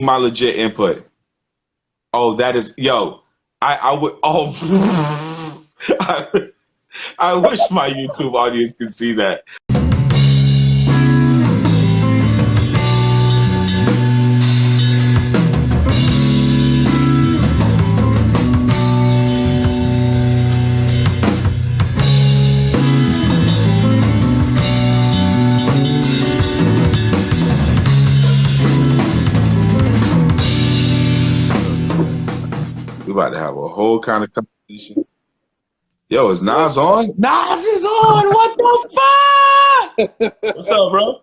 my legit input. Oh, that is yo. I would. Oh, I, I wish my YouTube audience could see that. We about to have a whole kind of conversation. Yo, is Nas on? Nas is on. What the fuck? What's up, bro?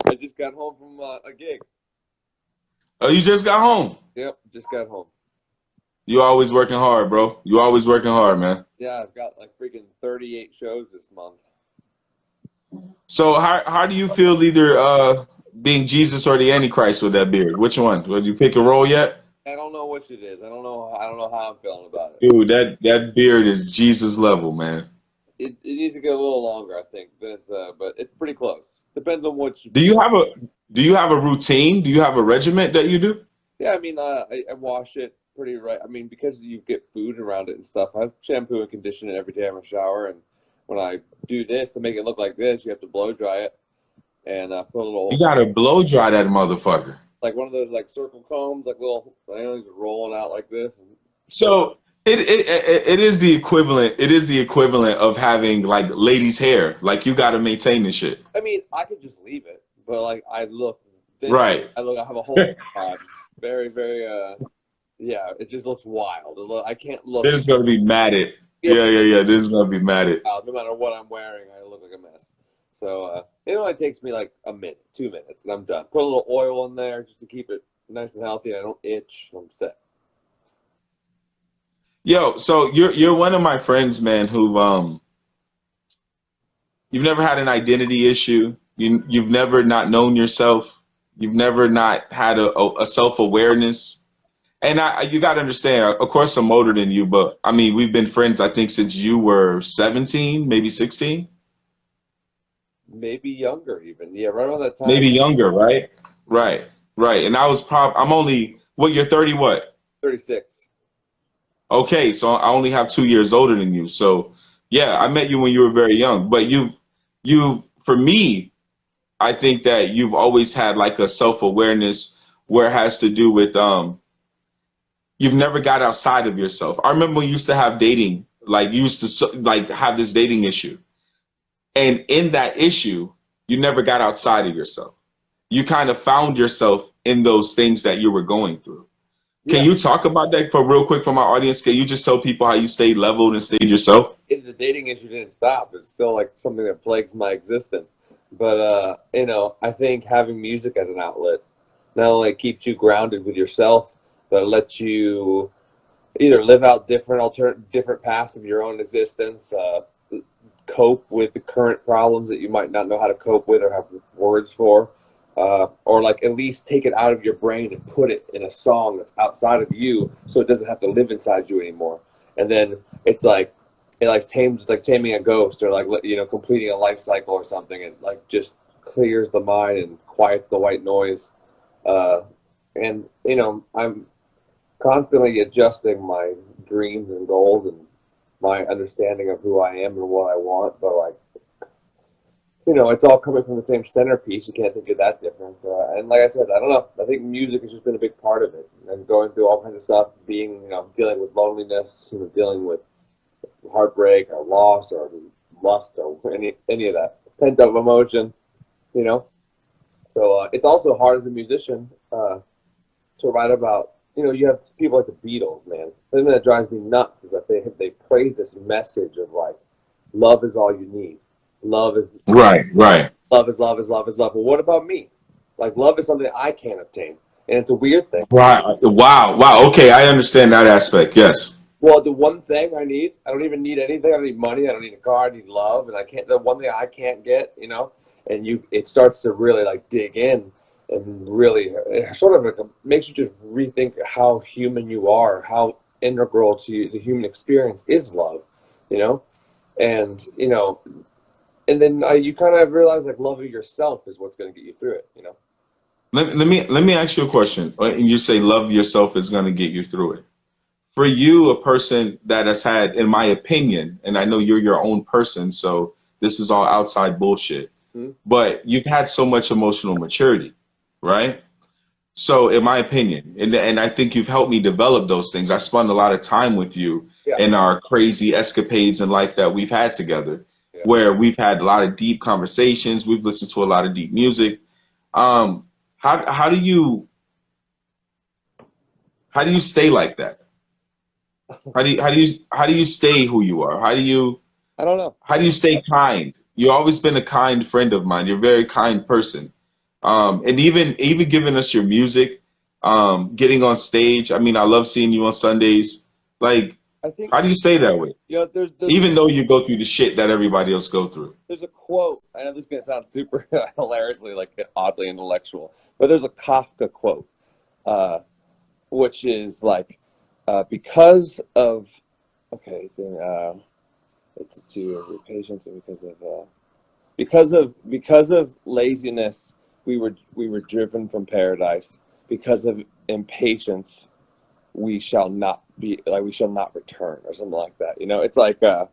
I just got home from a gig. Oh, you just got home. Yep, just got home. You always working hard, bro. You always working hard, man. Yeah, I've got like freaking 38 shows this month. So how do you feel either being Jesus or the Antichrist with that beard? Which one? Did you pick a role yet? I don't know which it is. I don't know how I'm feeling about it. Dude, that beard is Jesus level, man. It needs to get a little longer, I think. But it's pretty close. Depends on which. Do you have a routine? Do you have a regiment that you do? Yeah, I mean, I wash it pretty right. I mean, because you get food around it and stuff. I shampoo and condition it every day in my shower, and when I do this to make it look like this, you have to blow dry it and put a little. You gotta blow dry that motherfucker. Like one of those like circle combs, like little, just rolling out like this. So it is the equivalent. It is the equivalent of having like ladies' hair. Like you gotta maintain this shit. I mean, I could just leave it, but like I look thin. Right. I have a whole very, very yeah, it just looks wild. I can't look. This is gonna be matted. Yeah. This is gonna be matted. No matter what I'm wearing, I look like a mess. So it only takes me like a minute, 2 minutes, and I'm done. Put a little oil in there just to keep it nice and healthy, and I don't itch. I'm set. Yo, so you're one of my friends, man, who've you've never had an identity issue. You've never not known yourself. You've never not had a self-awareness. And you got to understand, of course, I'm older than you, but I mean, we've been friends, I think, since you were 17, maybe 16. Maybe younger even. Yeah, right around that time. Maybe younger, right? Right. And I'm only, what, you're 30 what? 36. Okay, so I only have 2 years older than you. So yeah, I met you when you were very young, but for me, I think that you've always had like a self-awareness where it has to do with, you've never got outside of yourself. I remember when you used to have dating, like you used to like have this dating issue. And in that issue, you never got outside of yourself. You kind of found yourself in those things that you were going through. Can you talk about that for real quick for my audience? Can you just tell people how you stayed leveled and stayed yourself? The dating issue didn't stop. It's still like something that plagues my existence. But, I think having music as an outlet not only keeps you grounded with yourself, but it lets you either live out different paths of your own existence, cope with the current problems that you might not know how to cope with or have words for, or like at least take it out of your brain and put it in a song that's outside of you so it doesn't have to live inside you anymore. And then it's like taming a ghost or like completing a life cycle or something. It like just clears the mind and quiets the white noise. And I'm constantly adjusting my dreams and goals and my understanding of who I am and what I want, but like, it's all coming from the same centerpiece. You can't think of that difference. And like I said, I don't know. I think music has just been a big part of it, and going through all kinds of stuff, dealing with loneliness, dealing with heartbreak or loss or lust or any of that pent up emotion, So it's also hard as a musician to write about. You have people like the Vidoes, man. The thing that drives me nuts is that they praise this message of like, love is all you need. Love is right. Love is love is love is love. But what about me? Like, love is something I can't obtain, and it's a weird thing. Right. Wow. Okay, I understand that aspect. Yes. Well, the one thing I need, I don't even need anything. I don't need money. I don't need a car. I need love, and I can't. The one thing I can't get, and it starts to really like dig in. And really, it sort of like makes you just rethink how human you are, how integral to the human experience is love, and and then you kind of realize like love of yourself is what's going to get you through it, let me ask you a question. And you say love yourself is going to get you through it. For you, a person that has had, in my opinion, and I know you're your own person, so this is all outside bullshit, Hmm? but you've had so much emotional maturity, right? So, in my opinion, and I think you've helped me develop those things. I spent a lot of time with you Yeah, in our crazy escapades in life that we've had together, yeah. where we've had a lot of deep conversations. We've listened to a lot of deep music. Um, how do you stay like that? How do you stay who you are? I don't know. How do you stay kind? You've always been a kind friend of mine. You're a very kind person. And even giving us your music, getting on stage. I mean, I love seeing you on Sundays. Like, I think how do you stay that way? there's Even though you go through the shit that everybody else go through. there's a quote. I know this is gonna sound super hilariously like oddly intellectual, but there's a Kafka quote, uh, which is like, because of okay, it's to your patience and because of laziness we were driven from paradise. Because of impatience we shall not return, or something like that. It's like uh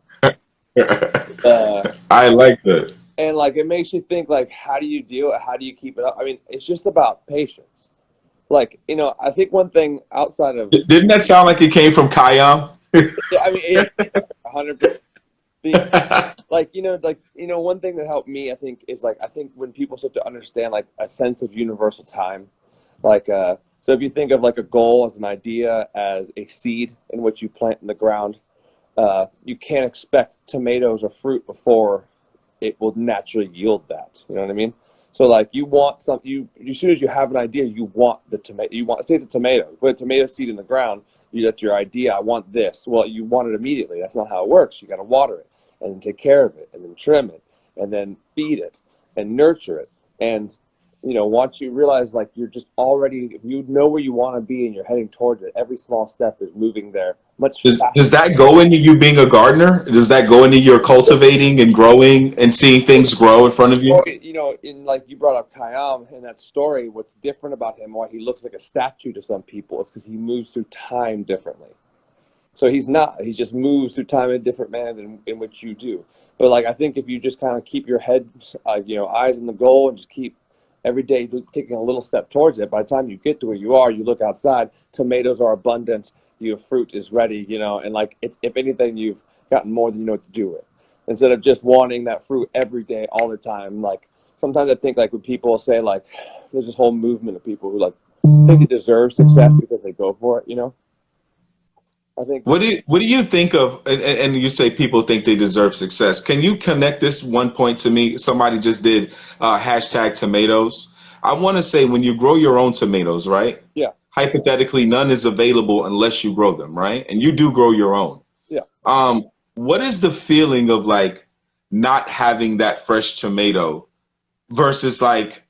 I like that. and like it makes you think like how do you keep it up? I mean, it's just about patience. Like, I think one thing outside of, Didn't that sound like it came from Khayyam? yeah, I mean, yeah, 100%. The like one thing that helped me, I think, is like, I think when people start to understand like a sense of universal time, like so if you think of like a goal as an idea, as a seed in which you plant in the ground, you can't expect tomatoes or fruit before it will naturally yield that. You know what I mean? So like, you want some you as soon as you have an idea, you want the tomato. You want, say it's a tomato. You put a tomato seed in the ground. That's your idea. I want this. Well, you want it immediately. That's not how it works. You got to water it, and then take care of it, and then trim it, and then feed it, and nurture it. And once you realize like you're just already, if you know where you want to be and you're heading towards it, every small step is moving there much faster. Does that go into you being a gardener? Does that go into your cultivating and growing and seeing things grow in front of you? Or, in like you brought up Khayyam in that story, what's different about him, why he looks like a statue to some people, is because he moves through time differently. So he's not. He just moves through time in a different manner than in which you do. But like, I think if you just kind of keep your head, eyes on the goal, and just keep every day taking a little step towards it, by the time you get to where you are, you look outside, tomatoes are abundant, your fruit is ready, and like, if anything, you've gotten more than you know what to do with. Instead of just wanting that fruit every day, all the time. Like, sometimes I think like when people say like, there's this whole movement of people who like think they deserve success because they go for it. I think, What do you think of, and you say people think they deserve success. Can you connect this one point to me? Somebody just did hashtag tomatoes. I want to say when you grow your own tomatoes, right? yeah, Hypothetically, none is available unless you grow them, right? And you do grow your own. yeah. What is the feeling of like not having that fresh tomato versus like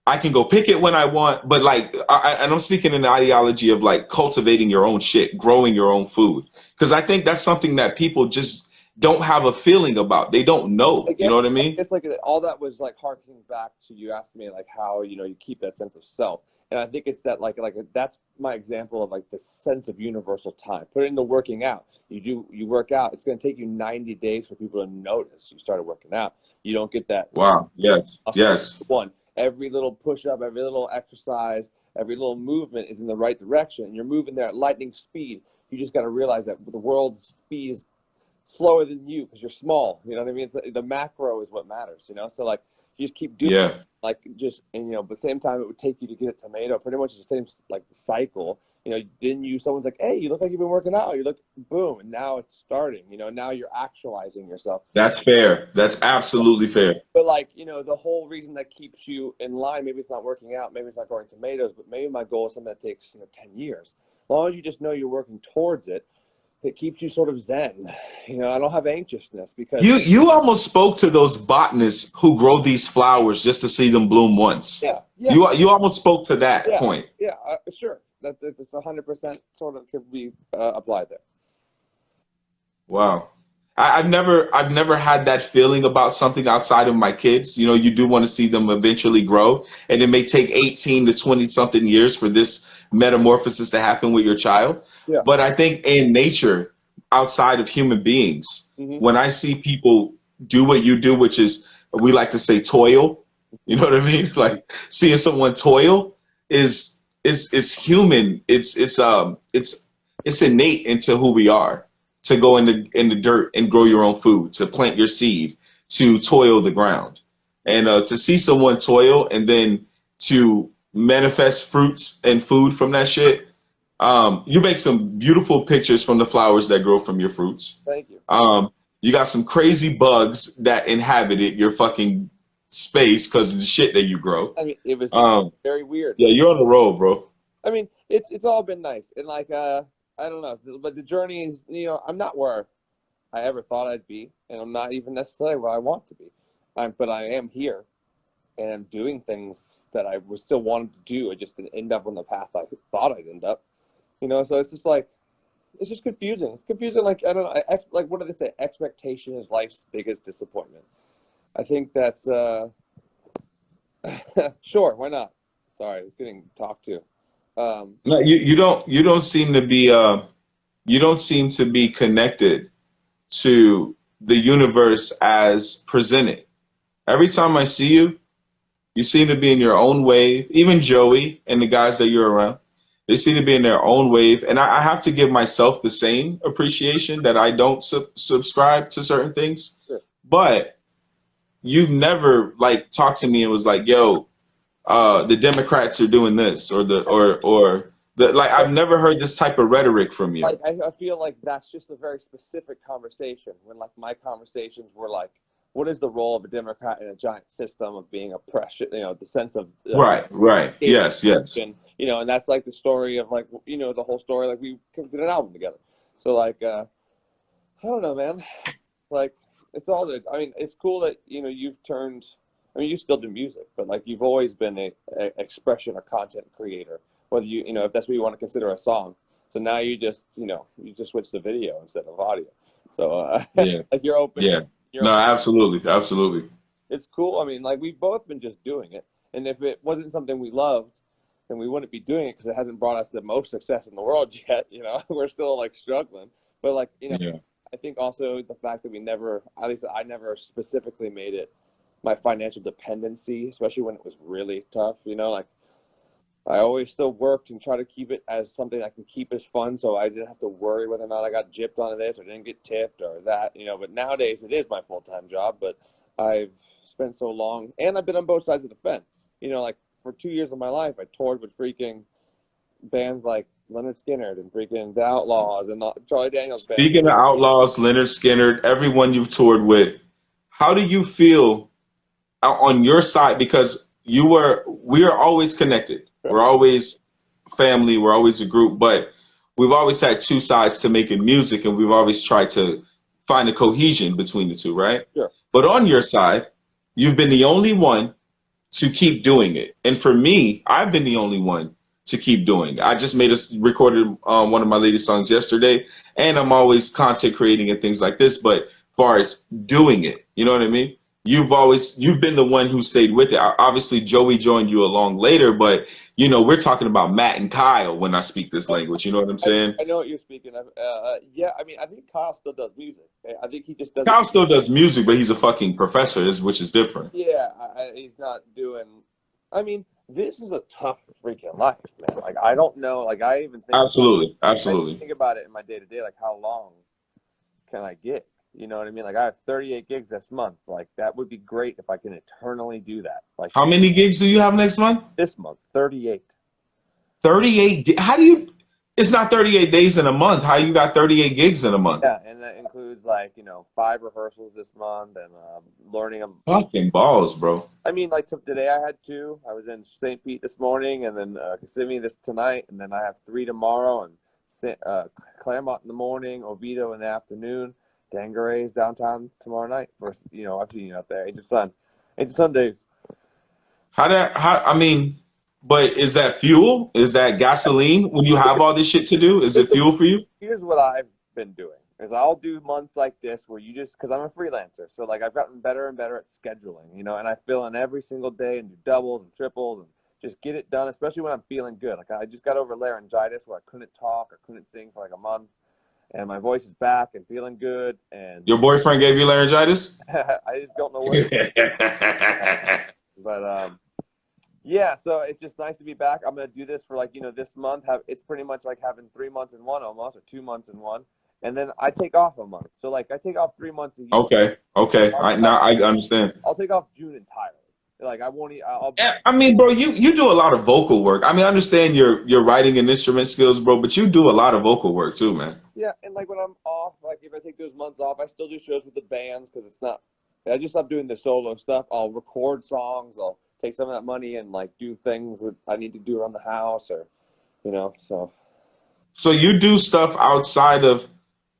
I can go pick it when I want, but like, and I'm speaking in the ideology of like cultivating your own shit, growing your own food, because I think that's something that people just don't have a feeling about. They don't I know. You guess, know what I I mean? guess like all that was like harkening back to, you asked me like how you keep that sense of self, and I think it's that like that's my example of like the sense of universal time. Put it into working out. You work out. It's going to take you 90 days for people to notice you started working out. You don't get that Wow. Yes. muscle Yes. one. Every little push up, every little exercise, every little movement is in the right direction. You're moving there at lightning speed. You just got to realize that the world's speed is slower than you because you're small. You know what I mean? The macro is what matters. So like, you just keep doing Yeah. like, just, and but at the same time it would take you to get a tomato. Pretty much the same like cycle. Then someone's like, hey, you look like you've been working out. You look, boom, and now it's starting. Now you're actualizing yourself. That's fair. That's absolutely fair. But like, the whole reason that keeps you in line, maybe it's not working out, maybe it's not growing tomatoes, but maybe my goal is something that takes 10 years. As long as you just know you're working towards it, it keeps you sort of zen. I don't have anxiousness because, You almost spoke to those botanists who grow these flowers just to see them bloom once. yeah, yeah, You almost spoke to that yeah, point. yeah, sure. That's 100% sort of could be applied there. Wow. I've never had that feeling about something outside of my kids. You know, you do want to see them eventually grow, and it may take 18 to 20 something years for this metamorphosis to happen with your child. Yeah. But I think in nature, outside of human beings, Hmm. when I see people do what you do, which is we like to say toil, you know what I mean? Like seeing someone toil is human. It's innate into who we are to go in the dirt and grow your own food, to plant your seed, to toil the ground, and to see someone toil and then to manifest fruits and food from that shit. You make some beautiful pictures from the flowers that grow from your fruits. Thank you. You got some crazy bugs that inhabited your fucking space because of the shit that you grow. I mean, it was Um, very weird. yeah, you're on the road, bro. I mean, it's all been nice, and like I don't know, but the journey is, I'm not where I ever thought I'd be, and I'm not even necessarily where I want to be. But I am here, and I'm doing things that I was still wanted to do. I just didn't end up on the path I thought I'd end up. So it's just like it's just confusing. It's confusing. Like I don't know. Like what do they say? Expectation is life's biggest disappointment. I think that's sure. Why not? Sorry, getting talked to. No, you don't seem to be you don't seem to be connected to the universe as presented. Every time I see you, you seem to be in your own wave. Even Joey and the guys that you're around, they seem to be in their own wave. And I have to give myself the same appreciation that I don't subscribe to certain things. Sure. But you've never like talked to me and was like, "Yo, the Democrats are doing this," or the like. I've never heard this type of rhetoric from you. Like I feel like that's just a very specific conversation. When like my conversations were like, what is the role of a Democrat in a giant system of being oppression? The sense of Right. Yes, yes. and that's like the story of like the whole story. Like we did an album together. So like I don't know, man. Like it's all good. I mean, it's cool that you've turned. I mean, you still do music, but like you've always been a expression or content creator. Whether if that's what you want to consider a song. So now you just switch to video instead of audio. So Yeah, like you're open. yeah. You're No, open. absolutely, absolutely. It's cool. I mean, like we've both been just doing it, and if it wasn't something we loved, then we wouldn't be doing it because it hasn't brought us the most success in the world yet. We're still like struggling. But like Yeah. I think also the fact that we never, at least I never specifically made it my financial dependency, especially when it was really tough. Like I always still worked and try to keep it as something I can keep as fun, so I didn't have to worry whether or not I got gypped on this or didn't get tipped or that. But nowadays it is my full-time job. But I've spent so long, and I've been on both sides of the fence. Like for 2 years of my life, I toured with freaking bands like Leonard Skinner and freaking The Outlaws and Charlie Daniels band. Speaking of Outlaws, Leonard Skinner, everyone you've toured with, how do you feel on your side? Because we are always connected. We're always family. We're always a group, but we've always had two sides to making music, and we've always tried to find a cohesion between the two, right? Sure. But on your side, you've been the only one to keep doing it, and for me, I've been the only one to keep doing it. I just recorded one of my latest songs yesterday, and I'm always content creating and things like this. But as far as doing it, you know what I mean? You've been the one who stayed with it. Obviously, Joey joined you along later, but we're talking about Matt and Kyle when I speak this language. You know what I'm saying? I know what you're speaking of. Yeah, I mean, I think Kyle still does music. I think he just does. Kyle still does music, but he's a fucking professor, which is different. Yeah, he's not doing. I mean, this is a tough freaking life, man. Like I don't know. Like I even think. Absolutely, I absolutely. think about it in my day to day. Like how long can I get? You know what I mean? Like I have 38 gigs this month. Like that would be great if I can eternally do that. Like How many gigs do you have next month? this month, 38. 38. How do you? It's not 38 days in a month. How you got 38 gigs in a month? Yeah, and that includes like 5 rehearsals this month and learning them. Fucking balls, bro. I mean, like today I had 2. I was in St. Pete this morning, and then Kissimmee this tonight, and then I have 3 tomorrow, and Claremont in the morning, Oviedo in the afternoon, Dangare's downtown tomorrow night. First, I've seen you out there. Angel Sun days. I mean, but is that fuel? Is that gasoline when you have all this shit to do? Is it fuel for you? Here's what I've been doing. is I'll do months like this where you just, because I'm a freelancer, so like I've gotten better and better at scheduling, you know, and I fill in every single day and do doubles and triples and just get it done, especially when I'm feeling good. Like I just got over laryngitis where I couldn't talk or couldn't sing for like a month, and my voice is back and feeling good, and Your boyfriend gave you laryngitis? I just don't know what it is. But yeah, so it's just nice to be back. I'm gonna do this for like, you know, this month. It's pretty much like having 3 months in one almost, or 2 months in one, and then I take off a month. So like I take off 3 months a year. Okay, okay. Now I understand. I'll take off June entirely. Like I won't. I'll. Yeah, I mean, bro, you do a lot of vocal work. I mean, I understand your writing and instrument skills, bro, but you do a lot of vocal work too, man. Yeah, and like when I'm off, like if I take those months off, I still do shows with the bands because it's not. I just stopped doing the solo stuff. I'll record songs. I'll take some of that money and like do things that I need to do around the house, or, you know. So you do stuff outside of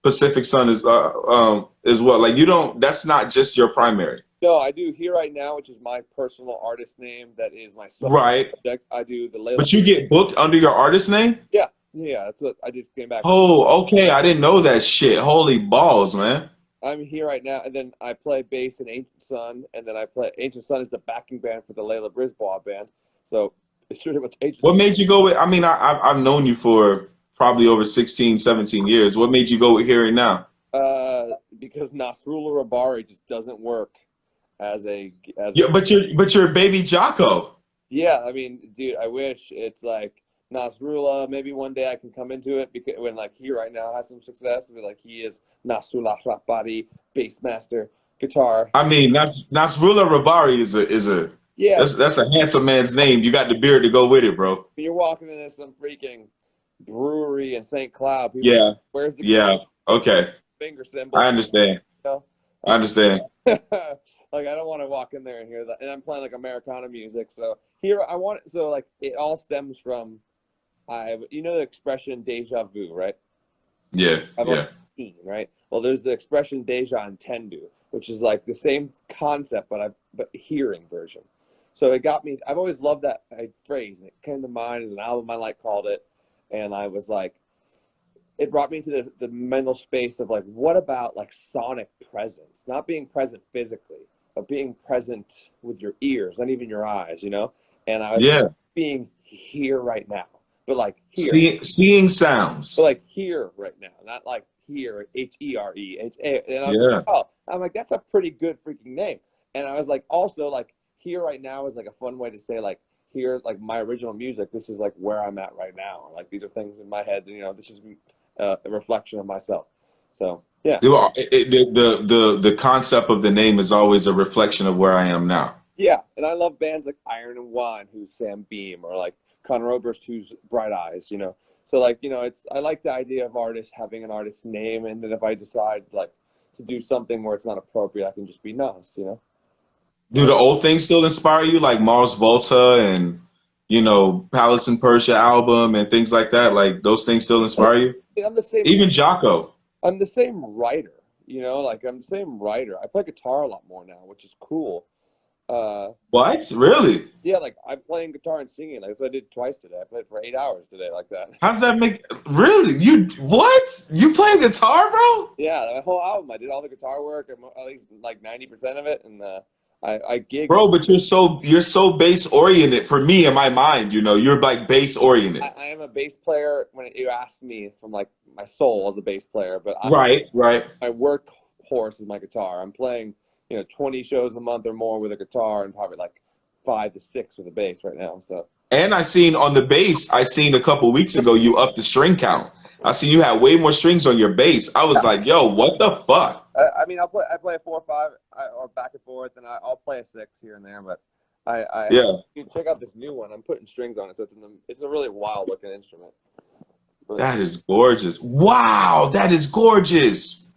Pacific Sun as well. Like you don't. That's not just your primary. No, I do Here Right Now, which is my personal artist name. That is my solo Right. project. I do the Layla. But you get booked under your artist name? Yeah, that's what I just came back. Oh, okay. I didn't know that shit. Holy balls, man. I'm Here Right Now, and then I play bass in Ancient Sun, and then I play Ancient Sun is the backing band for the Layla Brisbois band. So it's pretty much Ancient What Sun. made you go with, I mean, I've known you for probably over 16, 17 years. What made you go with Hearing Now? Because Nasrullah Rabari just doesn't work as Yeah, but you're baby Jocko. Yeah, I mean, dude, I wish it's like Nasrullah. Maybe one day I can come into it because when like Here Right Now has some success, but like he is Nasrullah Rabari, bass master, guitar. I mean, Nasrullah Rabari is a Yeah, that's a handsome man's name. You got the beard to go with it, bro. you're walking into some freaking brewery in St. Cloud. People Yeah, where's the yeah. Okay, finger symbol? I understand. You know? I understand. Like I don't want to walk in there and hear that. And I'm playing like Americana music, so here I want it. So like it all stems from, you know the expression deja vu, right? Yeah, I've yeah. only seen, right? Well, there's the expression deja intendu, which is like the same concept, but hearing version. So it got me. I've always loved that phrase, and it came to mind as an album I like called it, and I was like, it brought me to the mental space of like, what about like sonic presence, not being present physically, but being present with your ears, not even your eyes, you know? And I was being here right now, but like here. Seeing sounds. But like here right now, not like here, HERE, and I was like, oh, I'm like, that's a pretty good freaking name. And I was like, also like here right now is like a fun way to say like, here, like my original music, this is like where I'm at right now. Or, like these are things in my head, you know, this is a reflection of myself. So yeah. The concept of the name is always a reflection of where I am now. Yeah, and I love bands like Iron and Wine, who's Sam Beam, or like Conor Oberst, who's Bright Eyes, you know. So like, you know, I like the idea of artists having an artist name, and then if I decide like to do something where it's not appropriate, I can just be Nas, you know. Do the old things still inspire you, like Mars Volta and, you know, Palace and Persia album and things like that? Like those things still inspire you? I'm the same. Even Jocko. I'm the same writer, you know. Like I'm the same writer. I play guitar a lot more now, which is cool. What? Really? Yeah, like I'm playing guitar and singing. Like I did twice today. I played for 8 hours today, like that. How's that make? Really? What? You play guitar, bro? Yeah, the whole album. I did all the guitar work, at least like 90% of it, and I gig. Bro, but you're so bass oriented for me in my mind. You know, you're like bass oriented. I am a bass player. When you asked me from like my soul as a bass player, but Right. My workhorse is my guitar. I'm playing, you know, 20 shows a month or more with a guitar, and probably like 5 to 6 with a bass right now. So. And I seen on the bass, I seen a couple weeks ago you upped the string count. I see you had way more strings on your bass. I was like, yo, what the fuck? I mean, I play a 4 or 5 or back and forth, and I'll play a 6 here and there. But you check out this new one. I'm putting strings on it, so it's a really wild looking instrument. But, that is gorgeous. Wow, that is gorgeous.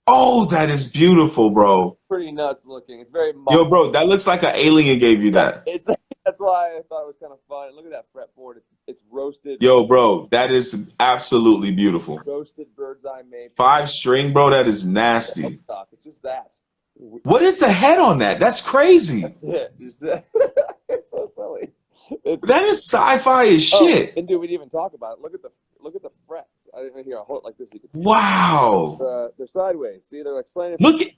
Oh, that is beautiful, bro. Pretty nuts looking. It's very. Yo, bro, that looks like an alien gave you that. That's why I thought it was kind of fun. Look at that fretboard. It's roasted. Yo, bro, that is absolutely beautiful. Roasted bird's eye maple. 5 string, bro, that is nasty. It's just that. What is the head on that? That's crazy. That's it. It's so silly. That is sci-fi as shit. And dude, we didn't even talk about it. Look at the frets. Here, I'll hold it like this so you can see it. Wow. They're sideways. See, they're like slanted Look at,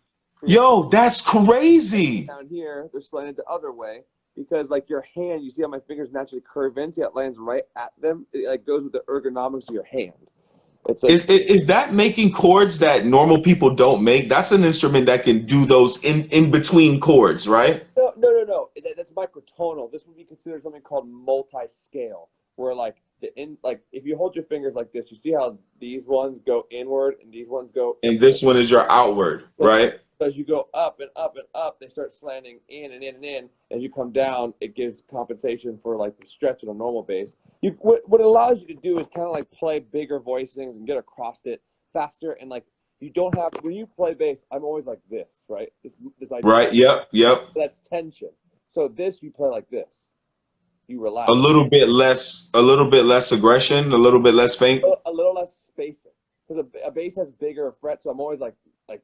yo, that's crazy. down here. They're slanted the other way because like your hand, you see how my fingers naturally curve in. See how it lands right at them. It like goes with the ergonomics of your hand. It's like Is that making chords that normal people don't make? That's an instrument that can do those in between chords, right? no. That's microtonal. This would be considered something called multi-scale, where like like if you hold your fingers like this, you see how these ones go inward and these ones go And this one is your outward, right? as you go up and up and up, they start slanting in and in and in. As you come down, it gives compensation for like the stretch on a normal bass. What it allows you to do is kind of like play bigger voicings and get across it faster. And like you don't have when you play bass, I'm always like this, right? This idea Right. Yep. Yep. that's tension. So this you play like this. You A relax. little bit less, a little bit less aggression, a little bit less faint. A little less spacing because a bass has bigger frets. So I'm always like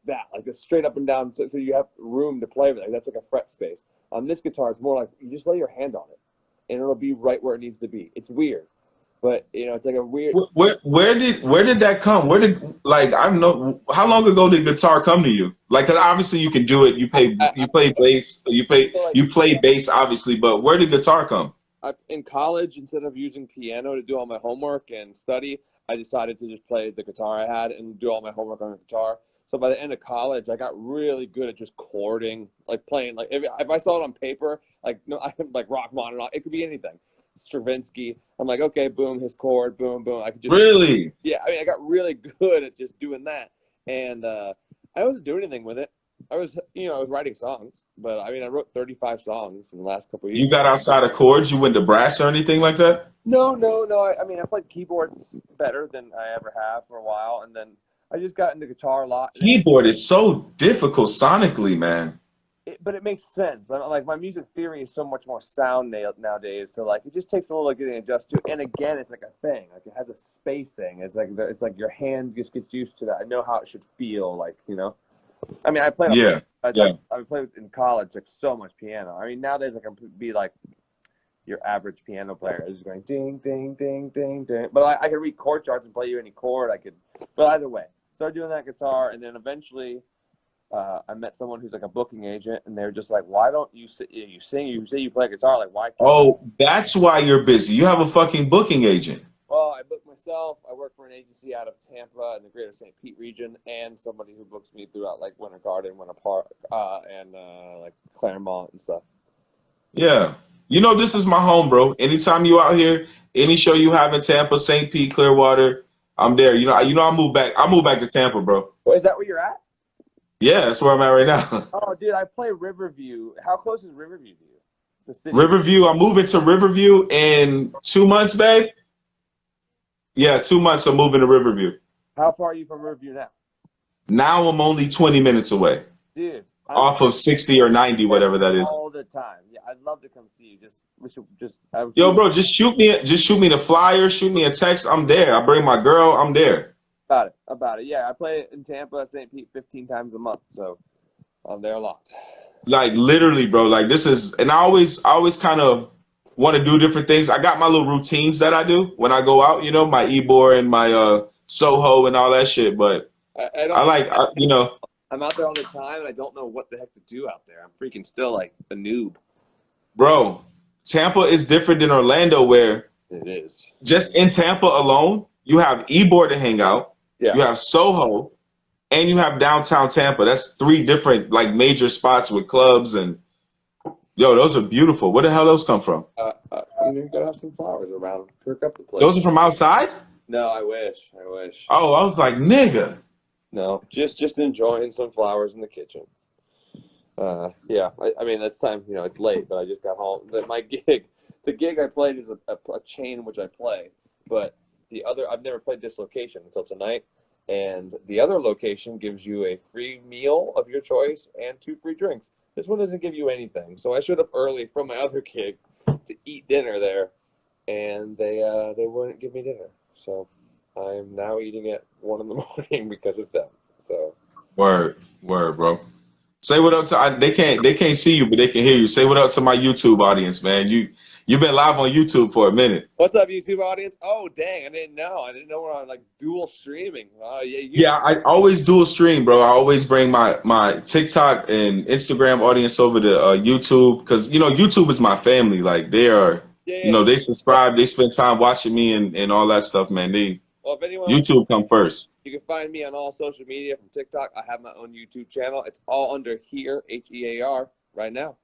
that, like a straight up and down. So you have room to play with it. That's like a fret space. On this guitar, it's more like you just lay your hand on it, and it'll be right where it needs to be. It's weird, but it's like a weird. Where did that come? Where did like I don't know how long ago did guitar come to you? Like 'cause obviously you can do it. You play bass. You play bass obviously, but where did guitar come? In college, instead of using piano to do all my homework and study, I decided to just play the guitar I had and do all my homework on the guitar. So by the end of college, I got really good at just chording, like playing. Like if I saw it on paper, like no, I could like Rachmaninoff. It could be anything. Stravinsky. I'm like, okay, boom, his chord, boom, boom. I could just Really? yeah. I mean, I got really good at just doing that, and I wasn't doing anything with it. I was writing songs, but I mean, I wrote 35 songs in the last couple of years. You got outside of chords? You went to brass or anything like that? No. I mean, I played keyboards better than I ever have for a while, and then I just got into guitar a lot. Keyboard is so difficult sonically, man. But it makes sense. Like my music theory is so much more sound nowadays, so like it just takes a little getting adjusted to. And again, it's like a thing. Like it has a spacing. It's like your hand just gets used to that. I know how it should feel. Like I mean, I played. Yeah. I played in college like so much piano. I mean, nowadays I can be like your average piano player is going ding ding ding ding ding. But I could read chord charts and play you any chord. I could. But either way, started doing that guitar, and then eventually I met someone who's like a booking agent, and they were just like, "Why don't you sing? You say you play guitar. Like, why can't?" Oh, that's why you're busy. You have a fucking booking agent. Well, I book myself. I work for an agency out of Tampa in the greater St. Pete region, and somebody who books me throughout like Winter Garden, Winter Park, and like Claremont and stuff. Yeah. This is my home, bro. Anytime you out here, any show you have in Tampa, St. Pete, Clearwater, I'm there. I move back. I move back to Tampa, bro. Well, is that where you're at? Yeah, that's where I'm at right now. Oh, dude, I play Riverview. How close is Riverview to you? The city. Riverview, I'm moving to Riverview in 2 months, babe. Yeah, 2 months I'm moving to Riverview. How far are you from Riverview now? Now I'm only 20 minutes away. Dude, Off of 60 or 90, whatever that is. all the time. Yeah, I'd love to come see you. Yo, bro, just shoot me the flyer, shoot me a text. I'm there. I bring my girl. I'm there. About it. Yeah, I play in Tampa, St. Pete 15 times a month, so I'm there a lot. Like literally, bro. Like this is, and I always kind of want to do different things. I got my little routines that I do when I go out. My Ebor and my Soho and all that shit. But I'm out there all the time, and I don't know what the heck to do out there. I'm freaking still like a noob. Bro, Tampa is different than Orlando, where It is. just in Tampa alone, you have Ebor to hang out. Yeah. You have Soho, and you have downtown Tampa. That's three different like major spots with clubs and those are beautiful. Where the hell those come from? You gotta have some flowers around. Perk up the place. Those are from outside? No, I wish. Oh, I was like, nigga. No, just enjoying some flowers in the kitchen. Yeah, I mean, it's time, it's late, but I just got home. The gig I played is a chain which I play, but I've never played this location until tonight, and the other location gives you a free meal of your choice and 2 free drinks. This one doesn't give you anything, so I showed up early from my other gig to eat dinner there, and they wouldn't give me dinner, so I'm now eating at 1 in the morning because of them. So Word, bro. Say what up to they can't see you, but they can hear you. Say what up to my YouTube audience, man. You've been live on YouTube for a minute. What's up, YouTube audience? Oh, dang, I didn't know. I didn't know we're on like dual streaming. Yeah, Yeah, I always dual stream, bro. I always bring my TikTok and Instagram audience over to YouTube because YouTube is my family. Like they are, yeah, yeah. they subscribe, they spend time watching me and all that stuff, man. Well, if anyone YouTube come first. You can find me on all social media from TikTok. I have my own YouTube channel. It's all under here, HEAR, right now.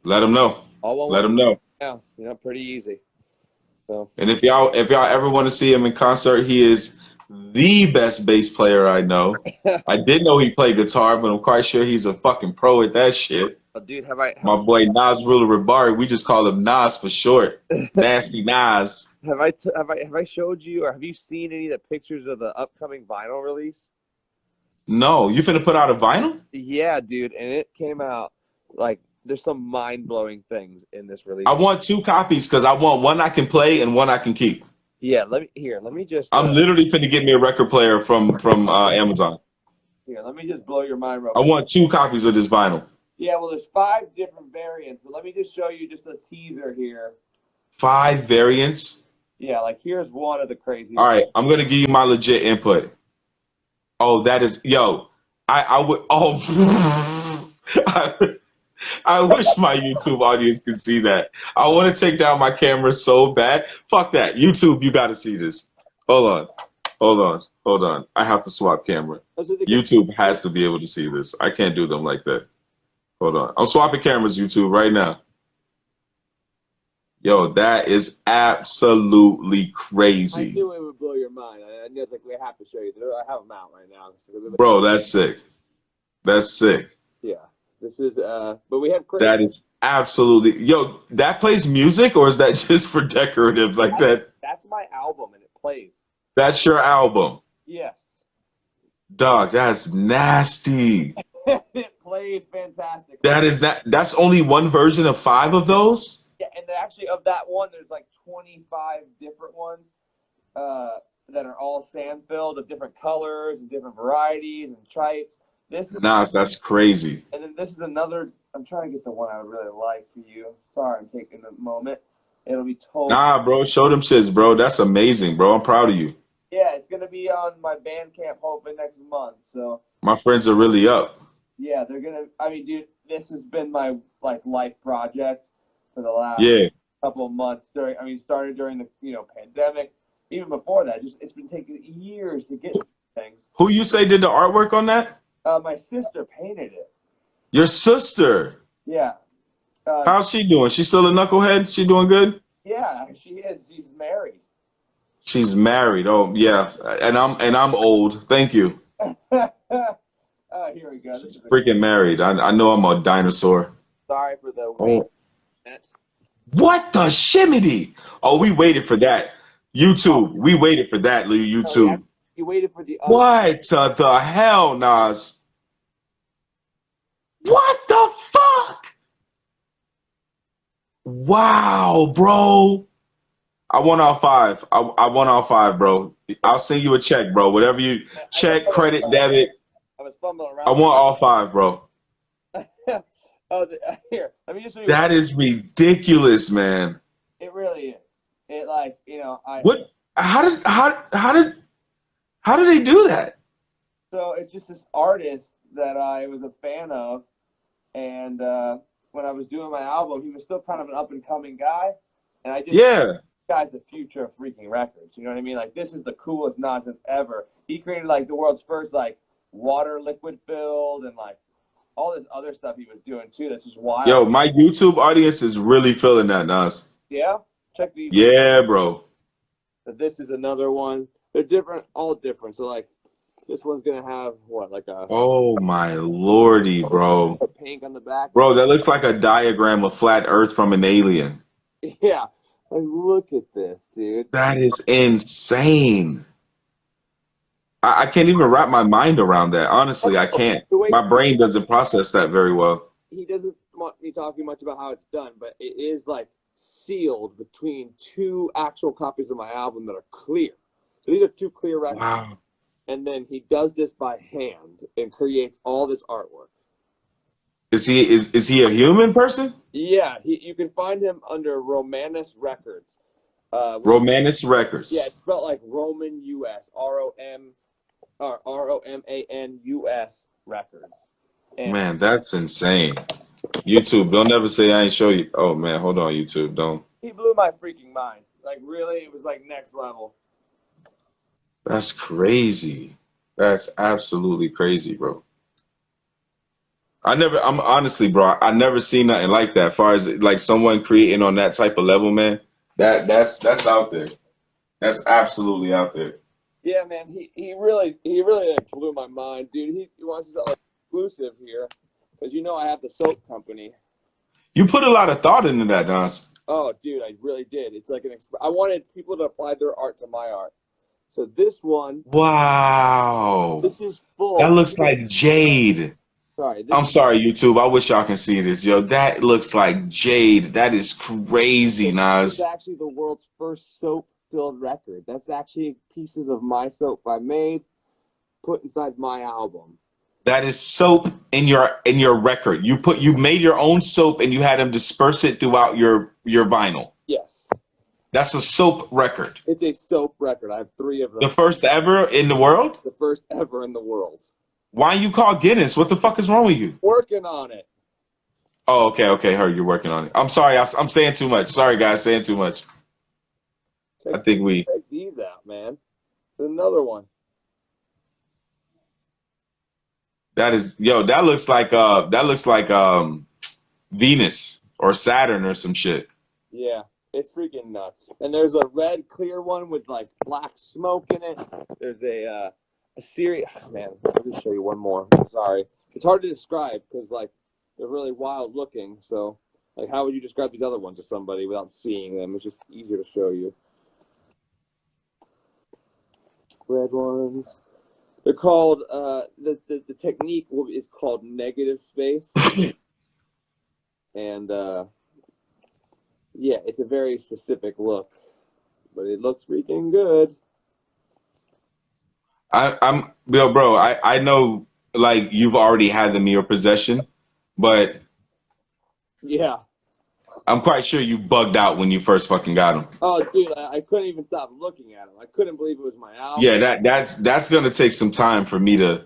Let them know. All one Let word. them know. Yeah, pretty easy. So. And if y'all ever want to see him in concert, he is the best bass player I know. I did know he played guitar, but I'm quite sure he's a fucking pro at that shit. Oh, dude, My boy Nas Ruler Rabari, we just call him Nas for short. Nasty Nas. Have I showed you, or have you seen any of the pictures of the upcoming vinyl release? No, you finna put out a vinyl? Yeah, dude, and it came out like there's some mind-blowing things in this release. I want 2 copies because I want one I can play and one I can keep. Yeah, let me just. I'm literally finna get me a record player from Amazon. Here, let me just blow your mind real I quick. want 2 copies of this vinyl. Yeah, well, there's 5 different variants, but let me just show you just a teaser here. 5 variants? Yeah, like here's one of the crazy. All right, I'm gonna give you my legit input. Oh, that is I would I wish my YouTube audience could see that. I want to take down my camera so bad. Fuck that. YouTube, you got to see this. Hold on. I have to swap camera. YouTube has to be able to see this. I can't do them like that. Hold on. I'm swapping cameras, YouTube, right now. Yo, that is absolutely crazy. I knew it would blow your mind. I knew it's like we have to show you. I have them out right now. Bro, that's sick. That's sick. Yeah. This is but we have that is absolutely that plays music, or is that just for decorative like that? That's my album and it plays. That's your album? Yes. Dog, that's nasty. It plays fantastic. That's only one version of 5 of those? Yeah, and actually of that one there's like 25 different ones that are all sand filled of different colors and different varieties and types. That's crazy. And then this is another. I'm trying to get the one I would really like for you. Sorry, I'm taking a moment. It'll be told. Nah, bro, show them shits, bro. That's amazing, bro. I'm proud of you. Yeah, it's gonna be on my Bandcamp hopefully next month. So my friends are really up. Yeah, they're gonna. I mean, dude, this has been my life project for the last couple of months. Started during the pandemic. Even before that, it's been taking years to get things. Who you say did the artwork on that? My sister painted it. Your sister? Yeah. How's she doing? She still a knucklehead? She doing good? Yeah, she is. She's married. She's married. Oh yeah, and I'm old. Thank you. Here we go. She's freaking married. I know I'm a dinosaur. Sorry for the wait. What the shimmity? Oh, we waited for that. YouTube, we waited for that, YouTube. Oh, yeah. You waited for the other. What the hell, Nas? What the fuck? Wow, bro. I want all 5. I want all 5, bro. I'll send you a check, bro. Whatever you check, credit, debit. I was fumbling around. I want all 5, bro. Here, let me just show you. That is ridiculous, man. It really is. It What? How did they do that? So it's just this artist that I was a fan of, and when I was doing my album, he was still kind of an up and coming guy, and I just this guy's the future of freaking records. You know what I mean? Like, this is the coolest nonsense ever. He created the world's first water liquid build and all this other stuff he was doing too. That's just wild. Yo, my YouTube audience is really feeling that, Nas. Yeah, check these. Yeah, bro. But this is another one. They're different, all different. So this one's gonna have what, oh my lordy, bro. Pink on the back. Bro, that looks like a diagram of flat Earth from an alien. Yeah. Look at this, dude. That is insane. I can't even wrap my mind around that. Honestly, I can't. My brain doesn't process that very well. He doesn't want me talking much about how it's done, but it is sealed between 2 actual copies of my album that are clear. So these are 2 clear records. Wow. And then he does this by hand and creates all this artwork. Is he a human person? Yeah, you can find him under Romanus Records. Which Romanus yeah, Records. it's spelled like Roman US, ROMANUS Records. And Man, that's insane. YouTube, don't ever say I ain't show you. Oh man, hold on, YouTube. Don't. he blew my freaking mind. Like really, it was like next level. That's crazy. That's absolutely crazy, bro. I'm honestly, bro, I never seen nothing like that. As far as like someone creating on that type of level, man, that's out there. That's absolutely out there. Yeah, man, he really like, blew my mind, dude. He wants to like exclusive here because you know I have the soap company. You put a lot of thought into that, Dons. Oh, dude, I really did. It's like I wanted people to apply their art to my art. So this one, Wow. this is That full. looks like jade. Sorry, this I'm sorry, YouTube. I wish y'all can see this. Yo, that looks like jade. That is crazy, is Nas. actually the world's first soap-filled record. That's actually pieces of my soap I made, put inside my album. That is soap in your record. You made your own soap and you had them disperse it throughout your vinyl. Yes, That's a soap record. it's a soap record. I have 3 of The them. first ever in the world? The first ever in the world. Why you call Guinness? What the fuck is wrong with you? Working on it. Oh, okay, heard you're working on it. I'm sorry, I'm saying too much. Sorry, guys, saying too much. I Check, think we. check these out, man. There's another one. That is, yo, that looks like Venus or Saturn or some shit. Yeah, it's freaking nuts. And there's a red clear one with like black smoke in it. There's a series. Man, I'll just show you one more. Sorry, it's hard to describe because like they're really wild looking. So like, how would you describe these other ones to somebody without seeing them? It's just easier to show you. Red ones. They're called the technique is called negative space, and yeah, it's a very specific look, but it looks freaking good. Yo, bro, I know like you've already had them in your possession, but Yeah. I'm quite sure you bugged out when you first fucking got them. Oh, dude, I couldn't even stop looking at them. I couldn't believe it was my album. Yeah, that's gonna take some time for me to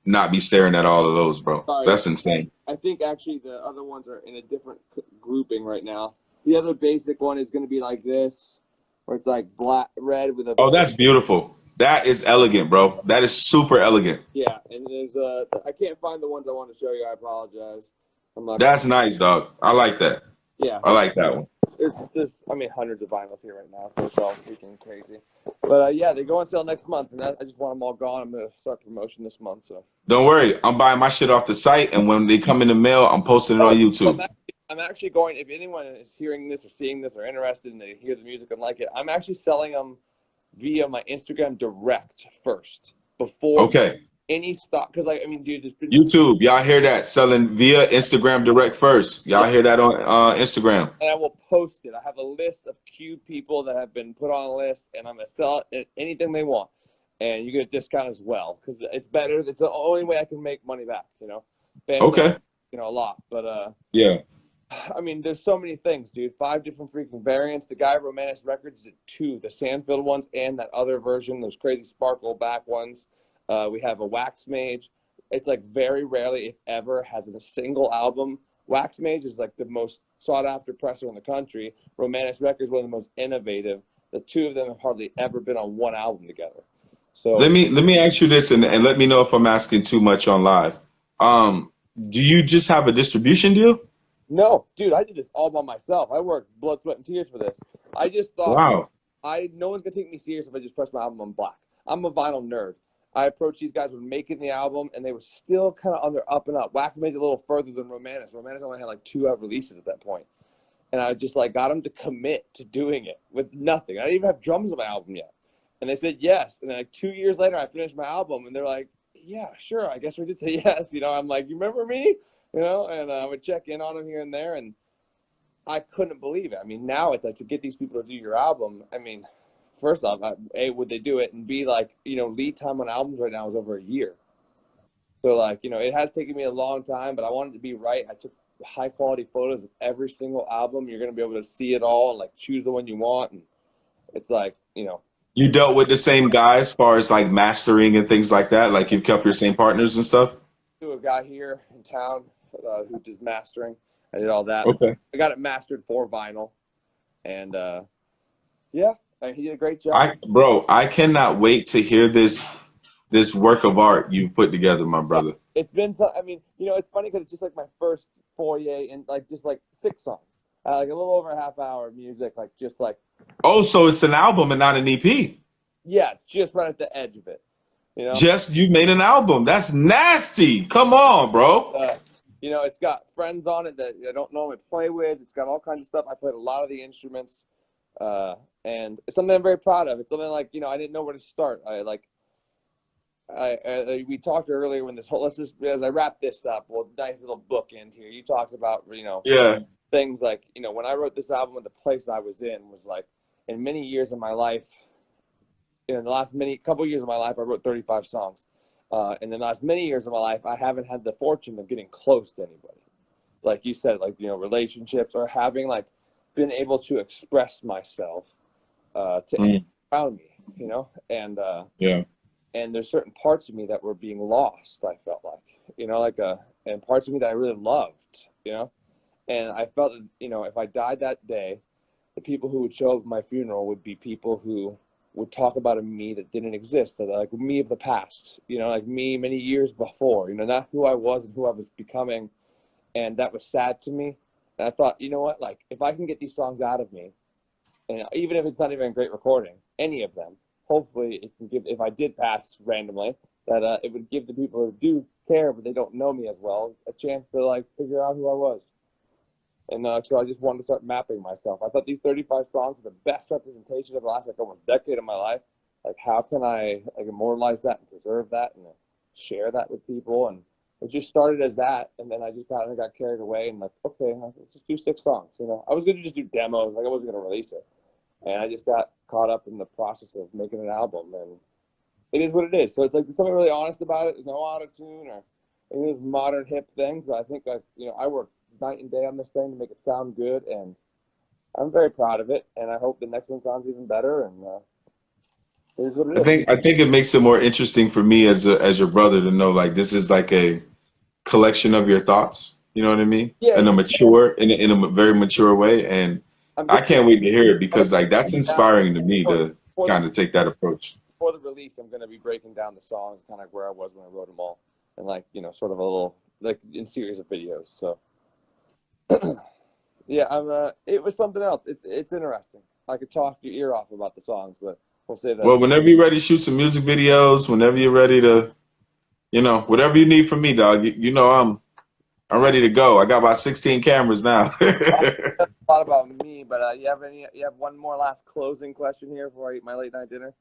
not be staring at all of those, bro. Sorry, That's insane. I think actually the other ones are in a different grouping right now. The other basic one is going to be like this, where it's like black, red with a Oh, that's beautiful. That is elegant, bro. That is super elegant. yeah. And there's I can't find the ones I want to show you. I apologize. I'm not. That's nice, dog. I like that. Yeah. I like that one. There's I mean hundreds of vinyls here right now, so it's all freaking crazy. But yeah, they go on sale next month, and I just want them all gone. I'm gonna start promotion this month. So Don't worry. I'm buying my shit off the site, and when they come in the mail, I'm posting it on YouTube. I'm actually going. If anyone is hearing this or seeing this or interested and they hear the music and like it, I'm actually selling them via my Instagram direct first before Okay. any stock. Because like I mean, dude, there's been YouTube, y'all hear that? Selling via Instagram direct first. Y'all hear that on Instagram? and I will post it. I have a list of queue people that have been put on a list, and I'm gonna sell it at anything they want, and you get a discount as well because it's better. It's the only way I can make money back. You know, Okay. you know a lot, but Yeah. I mean, there's so many things, dude. 5 different freaking variants. The guy Romanus Records is at 2, the sand-filled ones and that other version, those crazy sparkle back ones. We have a Wax Mage. It's like very rarely, if ever, has a single album. Wax Mage is like the most sought-after presser in the country. Romanus Records, one of the most innovative. The 2 of them have hardly ever been on one album together. So Let me ask you this, and let me know if I'm asking too much on live. Do you just have a distribution deal? no, dude, I did this all by myself. I worked blood, sweat, and tears for this. I just thought, Wow. no one's gonna take me serious if I just press my album on black. I'm a vinyl nerd. I approached these guys with making the album, and they were still kind of on their up and up. Wax made it a little further than Romanus. Romanus only had like 2 out releases at that point, and I just like got them to commit to doing it with nothing. I didn't even have drums on my album yet, and they said yes. And then like 2 years later, I finished my album, and they're like, "Yeah, sure, I guess we did say yes." You know, I'm like, "You remember me?" You know, and I would check in on them here and there, and I couldn't believe it. I mean, now it's like to get these people to do your album. I mean, first off, A, would they do it? And B, like, you know, lead time on albums right now is over a year. So like, you know, it has taken me a long time, but I wanted to be right. I took high quality photos of every single album. You're going to be able to see it all and like choose the one you want. And it's like, you know, You dealt with the same guy as far as like mastering and things like that. Like you've kept your same partners and stuff. to a guy here in town who does mastering. I did all that. Okay. I got it mastered for vinyl, and yeah, he did a great job. I cannot wait to hear this work of art you've put together, my brother. It's been so, I mean, you know, it's funny because it's just like my first foray and like just like 6 songs, like a little over a half hour of music, like just like. Oh, so it's an album and not an EP. Yeah, just right at the edge of it. You know, Just you made an album. That's nasty. Come on, bro. you know, it's got friends on it that I don't normally play with. It's got all kinds of stuff. I played a lot of the instruments, and it's something I'm very proud of. It's something like, you know, I didn't know where to start. We talked earlier when this whole, let's just, as I wrap this up, well, nice little bookend here. You talked about, you know, Yeah. things like, you know, when I wrote this album, the place I was in was like, in many years of my life, in the last couple years of my life, I wrote 35 songs. In the last many years of my life, I haven't had the fortune of getting close to anybody. Like you said, like, you know, relationships or having like been able to express myself to anyone around me, you know, and Yeah. and there's certain parts of me that were being lost. I felt like, you know, like and parts of me that I really loved, you know, and I felt that, you know, if I died that day, the people who would show up at my funeral would be people who would talk about a me that didn't exist, that like me of the past, you know, like me many years before, you know, not who I was and who I was becoming. And that was sad to me. And I thought, you know what, like if I can get these songs out of me, and even if it's not even a great recording, any of them, hopefully it can give, if I did pass randomly, that it would give the people who do care, but they don't know me as well, a chance to like figure out who I was. And so I just wanted to start mapping myself. I thought these 35 songs are the best representation of the last like almost decade of my life. Like, how can I like immortalize that and preserve that and share that with people? And it just started as that, and then I just kind of got carried away and like, okay, let's just do 6 songs. You know, I was gonna just do demos, like I wasn't gonna release it, and I just got caught up in the process of making an album, and it is what it is. So it's like something really honest about it. There's no auto tune or any of those modern hip things, but I think like, you know, I work night and day on this thing to make it sound good, and I'm very proud of it, and I hope the next one sounds even better, and it is what it is. I think it makes it more interesting for me as your brother to know like this is like a collection of your thoughts. You know what I mean? Yeah. In a very mature way, and I can't wait to hear it because like that's inspiring to me to kind of take that approach. For the release, I'm going to be breaking down the songs, kind of where I was when I wrote them all, and like, you know, sort of a little like in series of videos. So yeah, it was something else. It's interesting. I could talk your ear off about the songs, but we'll say that. Well, whenever you're ready to shoot some music videos, whenever you're ready to, you know, whatever you need from me, dog, you know I'm ready to go. I got about 16 cameras now. A lot about me, but you have one more last closing question here before I eat my late night dinner?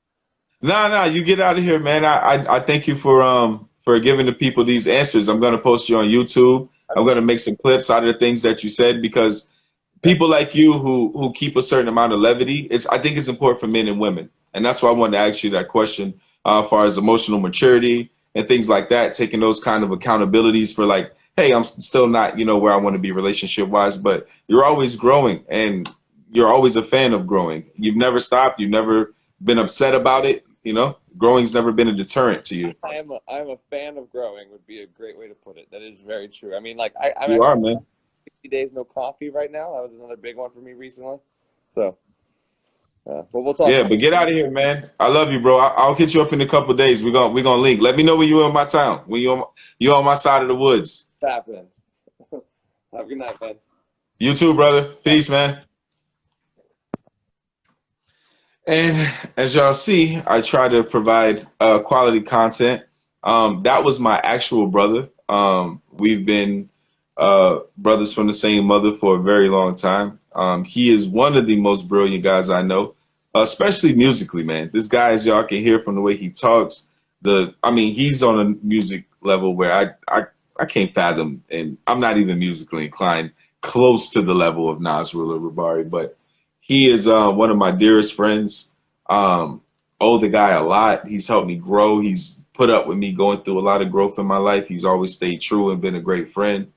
No, you get out of here, man. I thank you for giving the people these answers. I'm gonna post you on YouTube. I'm gonna make some clips out of the things that you said because people like you who keep a certain amount of levity, I think it's important for men and women. And that's why I wanted to ask you that question as far as emotional maturity and things like that, taking those kind of accountabilities for like, hey, I'm still not, you know, where I want to be relationship wise, but you're always growing and you're always a fan of growing. You've never stopped. You've never been upset about it. You know, growing's never been a deterrent to you. I'm a fan of growing would be a great way to put it. That is very true. I mean, like I'm You actually are, man. 60 days no coffee right now. That was another big one for me recently. So, but we'll talk. Yeah, but get out of here, man. I love you, bro. I'll hit you up in a couple of days. We're gonna link. Let me know when you're in my town. When you on my side of the woods. It's happening. Have a good night, man. You too, brother. Peace, man. And as y'all see, I try to provide quality content. That was my actual brother. We've been brothers from the same mother for a very long time. He is one of the most brilliant guys I know, especially musically, man. This guy, as y'all can hear from the way he talks, he's on a music level where I can't fathom, and I'm not even musically inclined close to the level of Nasrul or Rabari, but he is one of my dearest friends. Owe the guy a lot. He's helped me grow. He's put up with me going through a lot of growth in my life. He's always stayed true and been a great friend.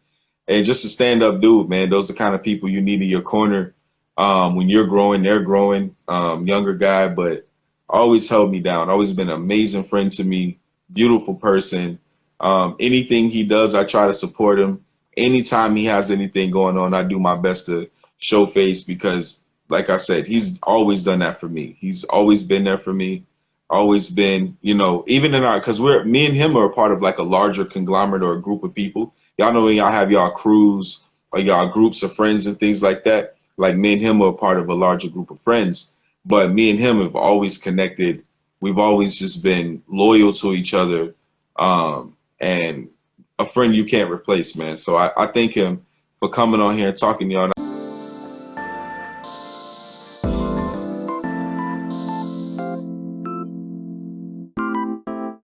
And just a stand up dude, man. Those are the kind of people you need in your corner when you're growing, they're growing. Younger guy, but always held me down. Always been an amazing friend to me. Beautiful person. Anything he does, I try to support him. Anytime he has anything going on, I do my best to show face because, like I said, he's always done that for me. He's always been there for me. Always been, you know, even in our, because me and him are a part of like a larger conglomerate or a group of people. Y'all know when y'all have y'all crews or y'all groups of friends and things like that. Like me and him are a part of a larger group of friends. But me and him have always connected. We've always just been loyal to each other. And a friend you can't replace, man. So I thank him for coming on here and talking to y'all.